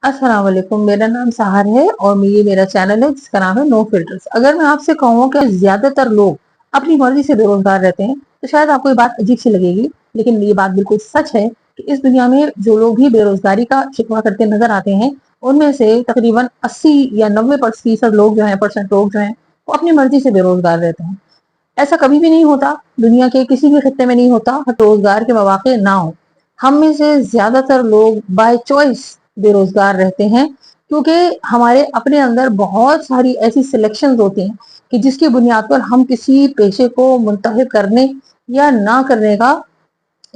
अस्सलाम वालेकुम, मेरा नाम सहार है और ये मेरा चैनल है जिसका नाम है नो फिल्टर्स। अगर मैं आपसे कहूँ कि ज्यादातर लोग अपनी मर्जी से बेरोजगार रहते हैं तो शायद आपको ये बात अजीब सी लगेगी, लेकिन ये बात बिल्कुल सच है कि इस दुनिया में जो लोग भी बेरोजगारी का शिकवा करते नजर आते हैं उनमें से तकरीबन 80 या 90% लोग जो हैं वो अपनी मर्जी से बेरोजगार रहते हैं। ऐसा कभी भी नहीं होता, दुनिया के किसी भी खत्ते में नहीं होता रोजगार के मौके ना हो। हम में से ज्यादातर लोग बाय चॉइस बेरोजगार रहते हैं, क्योंकि हमारे अपने अंदर बहुत सारी ऐसी सिलेक्शंस होती हैं कि जिसकी बुनियाद पर हम किसी पेशे को मुंतखब करने या ना करने का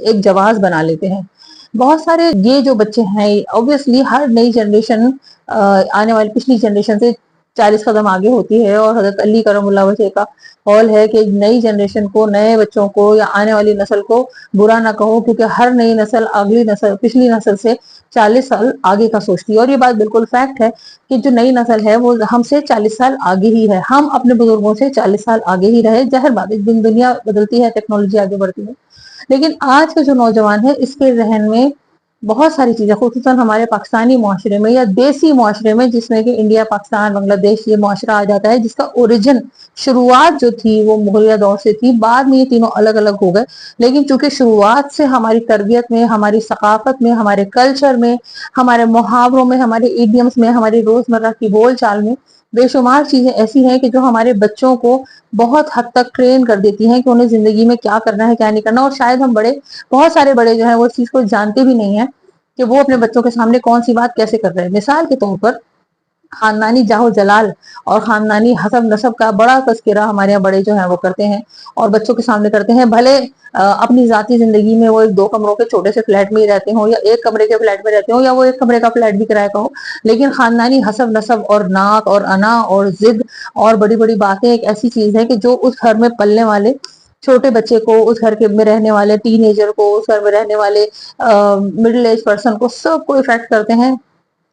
एक जवाब बना लेते हैं। बहुत सारे ये जो बच्चे हैं, ऑब्वियसली हर नई जनरेशन आने वाली पिछली जनरेशन से 40 कदम आगे होती है, और हजरत अली करमुल्लाह वजह का कौल है कि नई जनरेशन को, नए बच्चों को या आने वाली नस्ल को बुरा ना कहो, क्योंकि हर नई नस्ल अगली नस्ल पिछली नस्ल से 40 साल आगे का सोचती है। और ये बात बिल्कुल फैक्ट है कि जो नई नस्ल है वो हमसे 40 साल आगे ही है। हम अपने बुजुर्गों से 40 साल आगे ही रहे। जाहिर बात है, दुनिया बदलती है, टेक्नोलॉजी आगे बढ़ती है, लेकिन आज का जो नौजवान है इसके जहन में बहुत सारी चीजें, खुसूसन हमारे पाकिस्तानी मुआशरे में या देसी मुआशरे में, जिसमें कि इंडिया, पाकिस्तान, बांग्लादेश ये मुआशरा आ जाता है, जिसका ओरिजिन, शुरुआत जो थी वो मुगलिया दौर से थी। बाद में ये तीनों अलग अलग हो गए, लेकिन चूंकि शुरुआत से हमारी तरबियत में, हमारी सकाफत में, हमारे कल्चर में, हमारे मुहावरों में, हमारे इडियम्स में, हमारी रोजमर्रा की बोल चाल में बेशुमार चीजें ऐसी हैं कि जो हमारे बच्चों को बहुत हद तक ट्रेन कर देती हैं कि उन्हें जिंदगी में क्या करना है क्या नहीं करना। और शायद हम बहुत सारे बड़े जो है वो इस चीज को जानते भी नहीं है कि वो अपने बच्चों के सामने कौन सी बात कैसे कर रहे हैं। मिसाल के तौर पर खानदानी जाहो जलाल और खानदानी हसब नसब का बड़ा तस्करा हमारे यहाँ बड़े जो है वो करते हैं और बच्चों के सामने करते हैं। भले अपनी जाती जिंदगी में वो एक 2 कमरों के छोटे से फ्लैट में ही रहते हो या 1 कमरे के फ्लैट में रहते हो या वो 1 कमरे का फ्लैट भी किराए का हो, लेकिन खानदानी हसब नसब और नाक और अना और जिद और बड़ी बड़ी बातें एक ऐसी चीज है कि जो उस घर में पलने वाले छोटे बच्चे को, उस घर के में रहने वाले टीनेजर को, उस घर में रहने वाले मिडिल एज पर्सन को, सबको इफेक्ट करते हैं,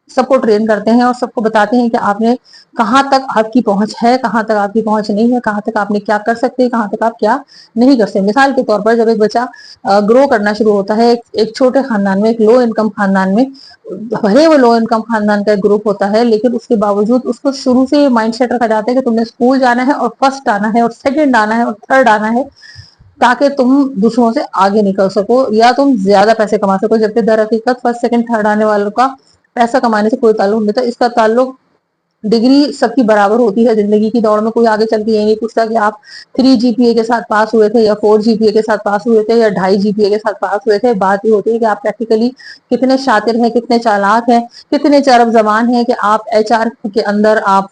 सबको ट्रेन करते हैं और सबको बताते हैं कि आपने कहाँ तक आपकी पहुंच है, कहाँ तक आपकी पहुंच नहीं है, कहाँ तक आपने क्या कर सकते हैं, कहाँ तक आप क्या नहीं कर सकते। मिसाल के तौर पर जब एक बच्चा ग्रो करना शुरू होता है एक छोटे खानदान में, एक लो इनकम खानदान में, भले वो लो इनकम खानदान का एक ग्रुप होता है, लेकिन उसके बावजूद उसको शुरू से माइंड सेट रखा जाता है कि तुमने स्कूल जाना है और फर्स्ट आना है और सेकंड आना है और थर्ड आना है, ताकि तुम दूसरों से आगे निकल सको या तुम ज्यादा पैसे कमा सको। जबकि दर हकीकत फर्स्ट सेकंड थर्ड आने वालों का पैसा कमाने से कोई ताल्लुक नहीं था। इसका ताल्लुक डिग्री सबकी बराबर होती है। जिंदगी की दौड़ में कोई आगे चल के ये नहीं पूछता कि आप 3 जीपीए के साथ पास हुए थे या 4 जीपीए के साथ पास हुए थे या 2.5 जीपीए के साथ पास हुए थे। बात ये होती है कि आप प्रैक्टिकली कितने शातिर हैं, कितने चालाक हैं, कितने चरब जबान हैं कि आप एचआर के अंदर, आप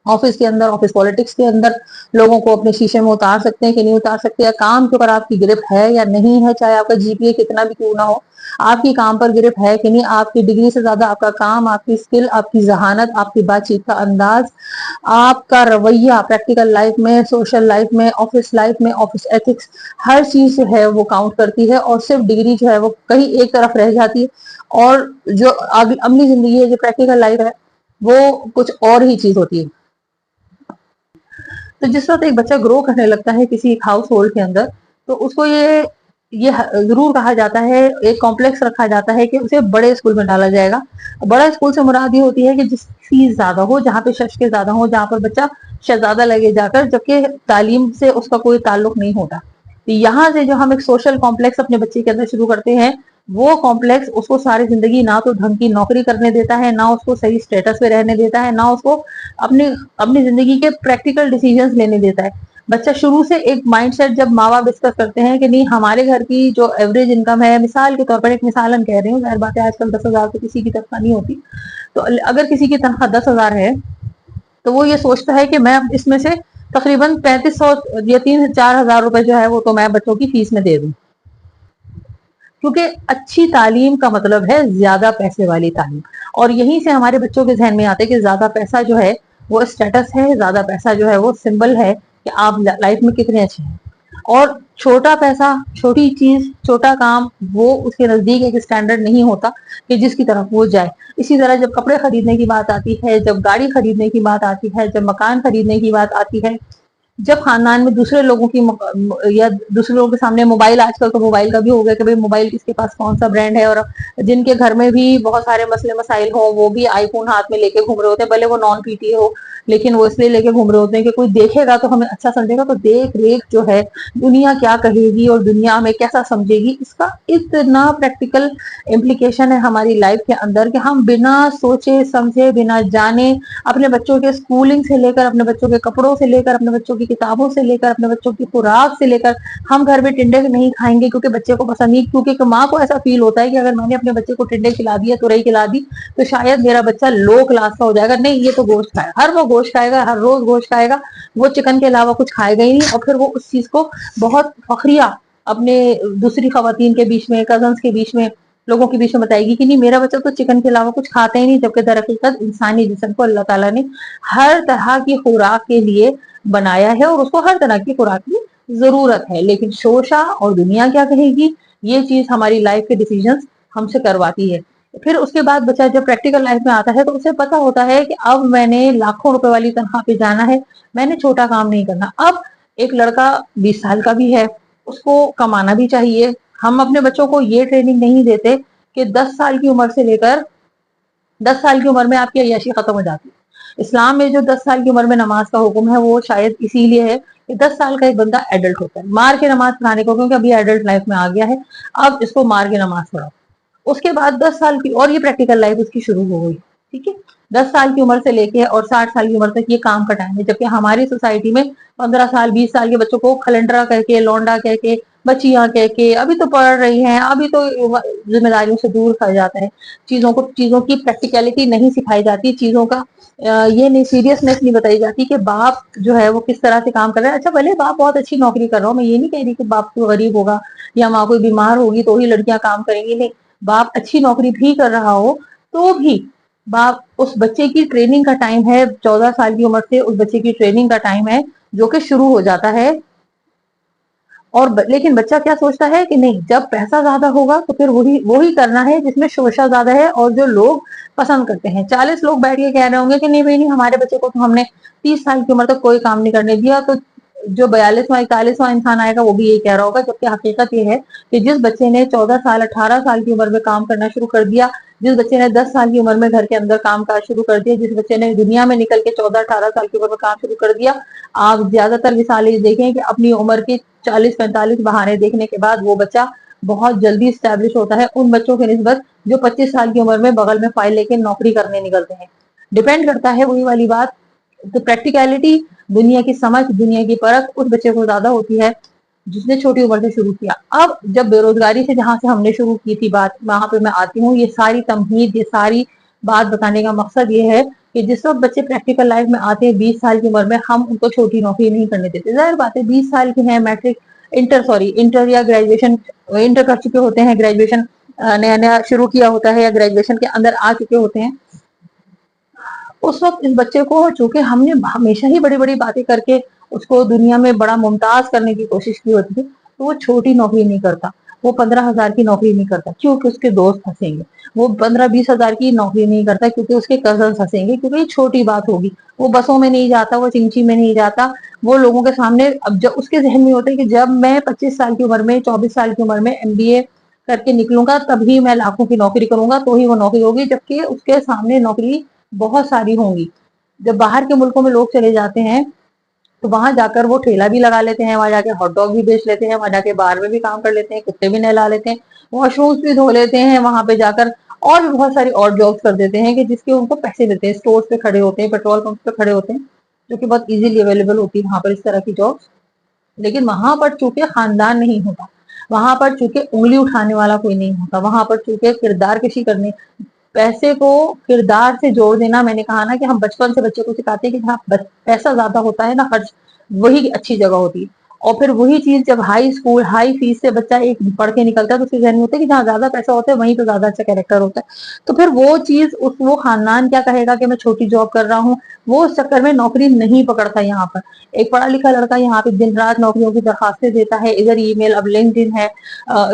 ऑफिस के अंदर, ऑफिस पॉलिटिक्स के अंदर लोगों को अपने शीशे में उतार सकते हैं कि नहीं उतार सकते, या काम के ऊपर आपकी ग्रिप है या नहीं है, चाहे आपका जीपीए कितना भी क्यों ना हो, आपकी काम पर ग्रिप है कि नहीं। आपकी डिग्री से ज्यादा आपका काम, आपकी स्किल, आपकी जहानत, आपकी बातचीत का अंदाज, आपका रवैया प्रैक्टिकल लाइफ में, सोशल लाइफ में, ऑफिस लाइफ में, ऑफिस एथिक्स, हर चीज जो है वो काउंट करती है। और सिर्फ डिग्री जो है वो कहीं एक तरफ रह जाती है, और जो अगली जिंदगी है, जो प्रैक्टिकल लाइफ है, वो कुछ और ही चीज होती है। तो जिस वक्त एक बच्चा ग्रो करने लगता है किसी एक हाउस होल्ड के अंदर, तो उसको ये जरूर कहा जाता है, एक कॉम्प्लेक्स रखा जाता है कि उसे बड़े स्कूल में डाला जाएगा। बड़ा स्कूल से मुराद ये होती है कि जिस फीस ज्यादा हो, जहाँ पे शशके ज्यादा हो, जहाँ पर बच्चा शहजादा लगे जाकर, जबकि तालीम से उसका कोई ताल्लुक नहीं होता। तो यहाँ से जो हम एक सोशल कॉम्प्लेक्स अपने बच्चे के अंदर शुरू करते हैं, वो कॉम्प्लेक्स उसको सारी जिंदगी ना तो ढंग की नौकरी करने देता है, ना उसको सही स्टेटस पे रहने देता है, ना उसको अपनी अपनी जिंदगी के प्रैक्टिकल डिसीजंस लेने देता है। बच्चा शुरू से एक माइंडसेट, जब माँ बाप डिस्कस करते हैं कि नहीं हमारे घर की जो एवरेज इनकम है, मिसाल के तौर पर, एक मिसालन कह रही हूँ, जाहिर बात है आजकल 10,000 तो किसी की तनख्वाह नहीं होती, तो अगर किसी की तनख्वाह 10,000 है तो वो ये सोचता है कि मैं इसमें से तकरीबन 3500 या 3-4 हजार रुपए जो है वो तो मैं बच्चों की फीस में दे दूं, क्योंकि अच्छी तालीम का मतलब है ज्यादा पैसे वाली तालीम। और यहीं से हमारे बच्चों के जहन में आते हैं कि ज्यादा पैसा जो है वो स्टेटस है, ज्यादा पैसा जो है वो सिंबल है कि आप लाइफ में कितने अच्छे हैं। और छोटा पैसा, छोटी चीज, छोटा काम, वो उसके नजदीक एक स्टैंडर्ड नहीं होता कि जिसकी तरफ वो जाए। इसी तरह जब कपड़े खरीदने की बात आती है, जब गाड़ी खरीदने की बात आती है, जब मकान खरीदने की बात आती है, जब खानदान में दूसरे लोगों की या दूसरे लोगों के सामने मोबाइल, आजकल तो मोबाइल का भी हो गया कि भाई मोबाइल किसके पास कौन सा ब्रांड है, और जिनके घर में भी बहुत सारे मसले मसाइल हो वो भी आईफोन हाथ में लेके घूम रहे होते हैं, भले वो नॉन पीटी हो लेकिन वो इसलिए लेके घूम रहे होते हैं कि कोई देखेगा तो हमें अच्छा समझेगा। तो देख रेख जो है, दुनिया क्या कहेगी और दुनिया हमें कैसा समझेगी, इसका इतना प्रैक्टिकल इम्प्लीकेशन है हमारी लाइफ के अंदर कि हम बिना सोचे समझे, बिना जाने, अपने बच्चों के स्कूलिंग से लेकर, अपने बच्चों के कपड़ों से लेकर, अपने बच्चों की किताबों से लेकर, अपने बच्चों की खुराक से लेकर, हम घर में टिंडे नहीं खाएंगे क्योंकि बच्चे को पसंद नहीं, क्योंकि माँ को ऐसा फील होता है कि अगर मैंने अपने बच्चे को टिंडे खिला दिया, तुरई खिला दी, तो शायद मेरा बच्चा लो क्लास का हो जाएगा। नहीं, ये तो गोश्त खाएगा, हर वो गोश्त खाएगा, हर रोज गोश्त खाएगा, वो चिकन के अलावा कुछ खाएगा ही नहीं। और फिर वो उस चीज को बहुत फखरिया अपने दूसरी खवातीन के बीच में, कजन्स के बीच में, लोगों के बीच में बताएगी कि नहीं मेरा बच्चा तो चिकन के अलावा कुछ खाता ही नहीं, जबकि दरअसल इंसानी जिस्म को अल्लाह ताला ने हर तरह की खुराक के लिए बनाया है और उसको हर तरह की खुराक की जरूरत है। लेकिन शोशा और दुनिया क्या कहेगी, ये चीज हमारी लाइफ के डिसीजंस हमसे करवाती है। फिर उसके बाद बच्चा जब प्रैक्टिकल लाइफ में आता है तो उसे पता होता है कि अब मैंने लाखों रुपए वाली तनख्वाह पे जाना है, मैंने छोटा काम नहीं करना। अब एक लड़का 20 साल का भी है, उसको कमाना भी चाहिए। हम अपने बच्चों को ये ट्रेनिंग नहीं देते कि 10 साल की उम्र से लेकर 10 साल की उम्र में आपकी अय्याशी खत्म हो जाती है। इस्लाम में जो 10 साल की उम्र में नमाज का हुक्म है वो शायद इसीलिए है कि 10 साल का एक बंदा एडल्ट होता है, मार के नमाज पढ़ाने को, क्योंकि अभी एडल्ट लाइफ में आ गया है, अब इसको मार के नमाज पढ़ाओ। उसके बाद 10 साल की और ये प्रैक्टिकल लाइफ उसकी शुरू हो गई। ठीक है, 10 साल की उम्र से लेके और 60 साल की उम्र तक ये काम का टाइम है, जबकि हमारी सोसाइटी में 15 साल 20 साल के बच्चों को खलंडरा कह के, लौंडा कह के, बच्चियां कह के, अभी तो पढ़ रही हैं, अभी तो जिम्मेदारियों से दूर खाया जाता है, चीजों की प्रैक्टिकलिटी नहीं सिखाई जाती, चीजों का ये नहीं, सीरियसनेस नहीं बताई जाती कि बाप जो है वो किस तरह से काम कर रहा है। अच्छा, भले बाप बहुत अच्छी नौकरी कर रहा हो, मैं ये नहीं कह रही कि बाप को गरीब होगा या माँ कोई बीमार होगी तो ही लड़कियां काम करेंगी, नहीं, बाप अच्छी नौकरी भी कर रहा हो तो भी बाप, उस बच्चे की ट्रेनिंग का टाइम है, 14 साल की उम्र से उस बच्चे की ट्रेनिंग का टाइम है जो कि शुरू हो जाता है। और लेकिन बच्चा क्या सोचता है कि नहीं, जब पैसा ज्यादा होगा तो फिर वही वही करना है जिसमें शोषा ज्यादा है और जो लोग पसंद करते हैं। 40 लोग बैठ के कह रहे होंगे कि नहीं भाई नहीं, हमारे बच्चे को तो हमने 30 साल की उम्र तक कोई काम नहीं करने दिया, तो जो 42वां 41वां इंसान आएगा वो भी यही कह रहा होगा। जबकि हकीकत ये है कि जिस बच्चे ने 14 साल 18 साल की उम्र में काम करना शुरू कर दिया, जिस बच्चे ने 10 साल की उम्र में घर के अंदर काम काज शुरू कर दिया, जिस बच्चे ने दुनिया में निकल के 14-18 साल की उम्र में काम शुरू कर दिया, आप ज्यादातर मिसालें देखें कि अपनी उम्र के 40-45 बहाने देखने के बाद वो बच्चा बहुत जल्दी स्टैब्लिश होता है उन बच्चों के निस्बत जो 25 साल की उम्र में बगल में फाइल लेके नौकरी करने निकलते हैं। डिपेंड करता है, वही वाली बात। तो प्रैक्टिकलिटी, दुनिया की समझ, दुनिया की परख उस बच्चे को ज्यादा होती है जिसने छोटी उम्र से शुरू किया। अब जब बेरोजगारी से जहां से हमने शुरू की थी बात, वहां पे मैं आती हूँ। ये सारी तमहीद, ये सारी बात बताने का मकसद ये है कि जिस वक्त बच्चे प्रैक्टिकल लाइफ में आते हैं 20 साल की उम्र में, हम उनको छोटी नौकरी नहीं करने देते। जाहिर बात है 20 साल के हैं, मैट्रिक इंटर या ग्रेजुएशन, इंटर कर चुके होते हैं, ग्रेजुएशन नया नया शुरू किया होता है या ग्रेजुएशन के अंदर आ चुके होते हैं। उस वक्त इस बच्चे को, चूंकि हमने हमेशा ही बड़ी बड़ी बातें करके उसको दुनिया में बड़ा मुमताज करने की कोशिश की होती है, तो वो छोटी नौकरी नहीं करता, वो 15,000 की नौकरी नहीं करता क्योंकि उसके दोस्त हंसेंगे, वो 15-20 हजार की नौकरी नहीं करता क्योंकि उसके कजन हंसेंगे, क्योंकि ये छोटी बात होगी। वो बसों में नहीं जाता, वो चिंची में नहीं जाता, वो लोगों के सामने, अब जब उसके जहन में होता है कि जब मैं 25 साल की उम्र में, 24 साल की उम्र में MBA करके निकलूंगा तभी मैं लाखों की नौकरी करूंगा, तो ही वो नौकरी होगी, जबकि उसके सामने नौकरी बहुत सारी होंगी। जब बाहर के मुल्कों में लोग चले जाते हैं तो वहां जाकर वो ठेला भी लगा लेते हैं, वहां जाके हॉट डॉग भी बेच लेते हैं, वहां जाके बार में भी काम कर लेते हैं, कुत्ते भी नहला लेते हैं, वॉशरूम्स भी धो लेते हैं वहां पे जाकर, और भी बहुत सारी और जॉब्स कर देते हैं कि जिसके उनको पैसे देते हैं। स्टोर्स पे खड़े होते हैं, पेट्रोल पंप पे खड़े होते हैं, जो कि बहुत इजीली अवेलेबल होती है वहां पर इस तरह की जॉब्स। लेकिन वहां पर चूंकि खानदान नहीं होता, वहां पर चूंकि उंगली उठाने वाला कोई नहीं होता, वहां पर चूंकि किरदार कशी करने, पैसे को किरदार से जोड़ देना, मैंने कहा ना कि हम बचपन से बच्चे को सिखाते हैं कि जहाँ पैसा ज्यादा होता है ना खर्च, वही अच्छी जगह होती है। और फिर वही चीज जब हाई स्कूल हाई फीस से बच्चा एक पढ़ के निकलता है तो उसके जहन में होता है कि जहाँ ज्यादा पैसा होता है वहीं तो ज्यादा अच्छा कैरेक्टर होता है। तो फिर वो चीज, वो खानदान क्या कहेगा कि मैं छोटी जॉब कर रहा हूँ, वो उस चक्कर में नौकरी नहीं पकड़ता। यहाँ पर एक पढ़ा लिखा लड़का यहाँ पे दिन रात नौकरियों की दरखास्तें देता है, इधर ईमेल, अब लिंक्डइन है,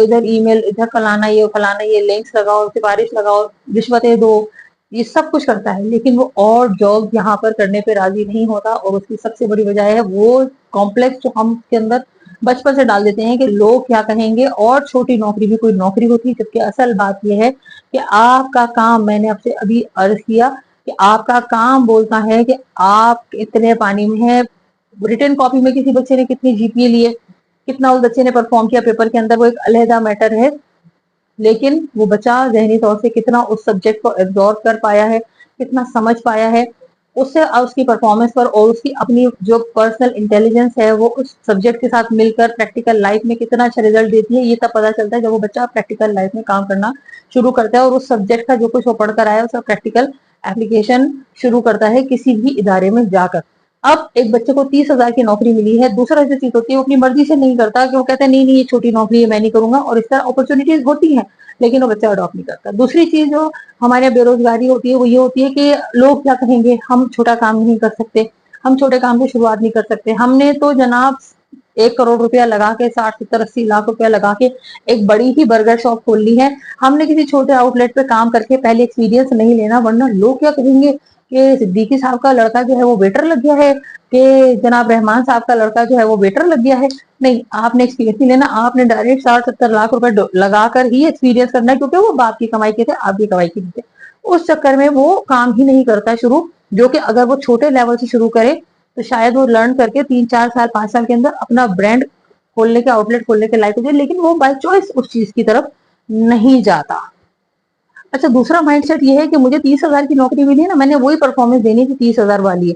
इधर ईमेल, इधर फलाना ये लिंक्स लगाओ, सिफारिश लगाओ, रिश्वतें दो, ये सब कुछ करता है, लेकिन वो और जॉब यहाँ पर करने पे राजी नहीं होता। और उसकी सबसे बड़ी वजह है वो कॉम्प्लेक्स जो हम के अंदर बचपन से डाल देते हैं कि लोग क्या कहेंगे, और छोटी नौकरी भी कोई नौकरी होती है। जबकि असल बात यह है कि आपका काम, मैंने आपसे अभी अर्ज किया कि आपका काम बोलता है कि आप इतने पानी में है। रिटन कॉपी में किसी बच्चे ने कितनी जीपीए लिए, कितना उस बच्चे ने परफॉर्म किया पेपर के अंदर, वो एक अलहदा मैटर है। लेकिन वो बच्चा जहनी तौर से कितना उस सब्जेक्ट को एब्जॉर्ब कर पाया है, कितना समझ पाया है, उससे उसकी परफॉर्मेंस पर और उसकी अपनी जो पर्सनल इंटेलिजेंस है वो उस सब्जेक्ट के साथ मिलकर प्रैक्टिकल लाइफ में कितना अच्छा रिजल्ट देती है, ये तब पता चलता है जब वो बच्चा प्रैक्टिकल लाइफ में काम करना शुरू करता है और उस सब्जेक्ट का जो कुछ वो पढ़कर आया उसका प्रैक्टिकल एप्लीकेशन शुरू करता है किसी भी इदारे में जाकर। अब एक बच्चे को 30,000 की नौकरी मिली है, दूसरा जो चीज होती है वो अपनी मर्जी से नहीं करता, कि वो कहता है नहीं नहीं ये छोटी नौकरी है मैं नहीं करूंगा, और इस तरह अपॉर्चुनिटीज होती हैं लेकिन वो बच्चा अडॉप्ट नहीं करता। दूसरी चीज जो हमारे यहाँ बेरोजगारी होती है वो ये होती है कि लोग क्या कहेंगे, हम छोटा काम नहीं कर सकते, हम छोटे काम की शुरुआत नहीं कर सकते। हमने तो जनाब 1 करोड़ रुपया लगा के 60 70 80 लाख रुपया लगा के एक बड़ी ही बर्गर शॉप खोल ली है। हमने किसी छोटे आउटलेट पे काम करके पहले एक्सपीरियंस नहीं लेना, वरना लोग क्या कहेंगे कि सिद्दीकी साहब का लड़का जो है वो वेटर लग गया है, कि जनाब रहमान साहब का लड़का जो है वो वेटर लग गया है। नहीं, आपने एक्सपीरियंस नहीं लेना, आपने डायरेक्ट 60 70 लाख रुपए लगा कर ही एक्सपीरियंस करना है, क्योंकि वो बाप की कमाई के थे, आपकी कमाई के थे। उस चक्कर में वो काम ही नहीं करता शुरू, जो कि अगर वो छोटे लेवल से शुरू करे तो शायद वो लर्न करके 3 4 साल 5 साल के अंदर अपना ब्रांड खोलने के, आउटलेट खोलने के लायक हो जाए। लेकिन वो बाय चॉइस उस चीज की तरफ नहीं जाता। अच्छा, दूसरा माइंडसेट ये है कि मुझे 30,000 की नौकरी मिली है ना, मैंने वही परफॉर्मेंस देनी है 30,000 वाली है।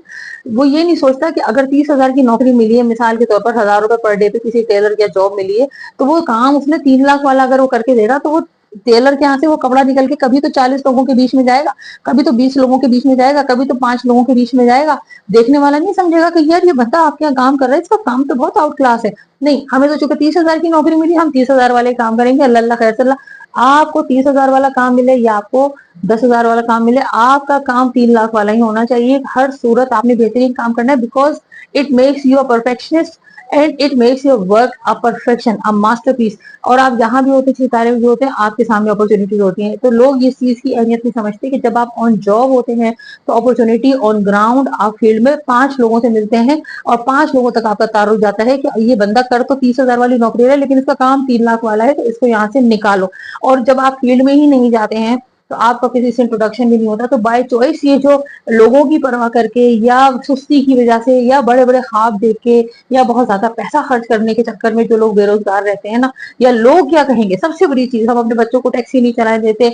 वो ये नहीं सोचता कि अगर 30,000 की नौकरी मिली है, मिसाल के तौर पर 1,000 रुपए पर डे पे किसी टेलर की जॉब मिली है, तो वो काम उसने 3 लाख वाला अगर वो करके दे रहा, तो वो टेलर के यहाँ से वो कपड़ा निकल के कभी तो 40 लोगों के बीच में जाएगा, कभी तो 20 लोगों के बीच में जाएगा, कभी तो 5 लोगों के बीच में जाएगा। देखने वाला नहीं समझेगा कि यार ये बंदा आपके यहाँ काम कर रहा है, इसका काम तो बहुत आउट क्लास है। नहीं, हमें तो चूंकि 30,000 की नौकरी मिली, हम 30,000 वाले काम करेंगे, अल्लाह अल्लाह खैर सल्ला। आपको 30,000 वाला काम मिले या आपको 10,000 वाला काम मिले, आपका काम 3 लाख वाला ही होना चाहिए। हर सूरत आपने बेहतरीन काम करना है, because it makes you a perfectionist and it makes your work a perfection, a masterpiece. और आप जहां भी होते, सितारे भी होते हैं, आपके सामने अपॉर्चुनिटीज होती हैं। तो लोग इस चीज की अहमियत नहीं समझते कि जब आप ऑन जॉब होते हैं तो अपॉर्चुनिटी ऑन ग्राउंड आप फील्ड में 5 लोगों से मिलते हैं और 5 लोगों तक आपका तारुफ जाता है कि ये बंदा कर तो 30,000 वाली नौकरी है लेकिन इसका काम 3 लाख वाला है, तो इसको यहाँ से निकालो। और जब आप फील्ड में ही नहीं जाते हैं तो आपका किसी से इंट्रोडक्शन भी नहीं होता। तो बाय चॉइस ये जो लोगों की परवाह करके या सुस्ती की वजह से या बड़े बड़े ख्वाब देख के या बहुत ज्यादा पैसा खर्च करने के चक्कर में जो लोग बेरोजगार रहते हैं ना, या लोग क्या कहेंगे, सबसे बड़ी चीज, हम अपने बच्चों को टैक्सी नहीं चलाने देते,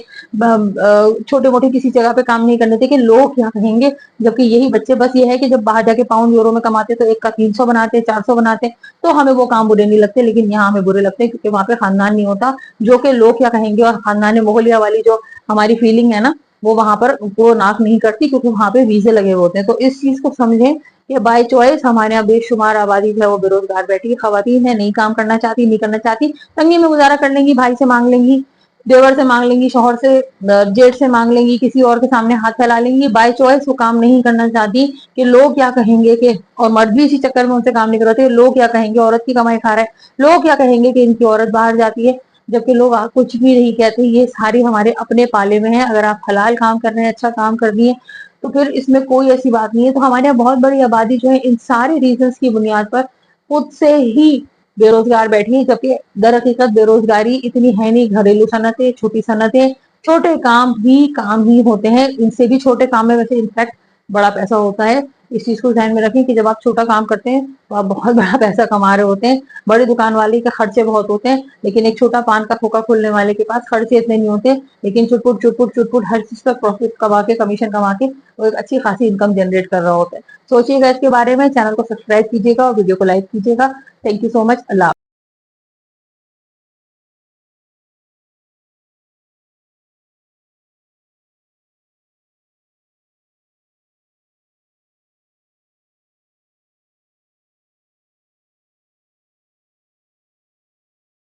छोटे मोटे किसी जगह पे काम नहीं करने देते कि लोग क्या कहेंगे। जबकि यही बच्चे बस ये है कि जब बाहर जाके पाउंड यूरो में कमाते तो एक का 300 बनाते, 400 बनाते, तो हमें वो काम बुरे नहीं लगते। लेकिन यहाँ हमें बुरे लगते हैं क्योंकि वहां पे खानदान नहीं होता, जो कि लोग क्या कहेंगे और खानदान मोहलिया वाली जो हमारी फीलिंग है ना, वो वहां पर वो नाक नहीं करती, क्योंकि वहां पे वीजे लगे होते हैं। तो इस चीज को समझें कि बाय चॉइस हमारे यहाँ बेशुमार आबादी जो है वो बेरोजगार बैठी है, खवातीन है, नहीं काम करना चाहती, नहीं करना चाहती, तंगी में गुजारा कर लेंगी, भाई से मांग लेंगी, देवर से मांग लेंगी, शोहर से, जेठ से मांग लेंगी, किसी और के सामने हाथ फैला लेंगी। बाय चॉइस वो काम नहीं करना चाहती कि लोग क्या कहेंगे कि, और मर्द भी इसी चक्कर में उनसे काम नहीं करवाते, लोग क्या कहेंगे औरत की कमाई खा रहा है, लोग क्या कहेंगे कि इनकी औरत बाहर जाती है। जबकि लोग कुछ भी नहीं कहते, ये सारी हमारे अपने पाले में है। अगर आप हलाल काम कर रहे हैं, अच्छा काम कर रही है, तो फिर इसमें कोई ऐसी बात नहीं है। तो हमारे यहाँ बहुत बड़ी आबादी जो है इन सारे रीजंस की बुनियाद पर खुद से ही बेरोजगार बैठी है। जबकि दर हकीकत बेरोजगारी इतनी है नहीं, घरेलू सनतें, छोटी सनतें, छोटे काम ही होते हैं। इनसे भी छोटे काम में वैसे इनफैक्ट बड़ा पैसा होता है। इस चीज को ध्यान में रखें कि जब आप छोटा काम करते हैं तो आप बहुत बड़ा पैसा कमा रहे होते हैं। बड़े दुकान वाले के खर्चे बहुत होते हैं, लेकिन एक छोटा पान का खोखा खोलने वाले के पास खर्चे इतने नहीं होते, लेकिन चुटपुट चुटपुट चुटपुट हर चीज पर प्रॉफिट कमा के, कमीशन कमा के वो एक अच्छी खासी इनकम जनरेट कर रहा होता है। सोचिएगा इसके बारे में, चैनल को सब्सक्राइब कीजिएगा और वीडियो को लाइक कीजिएगा। Thank you so much. Allah.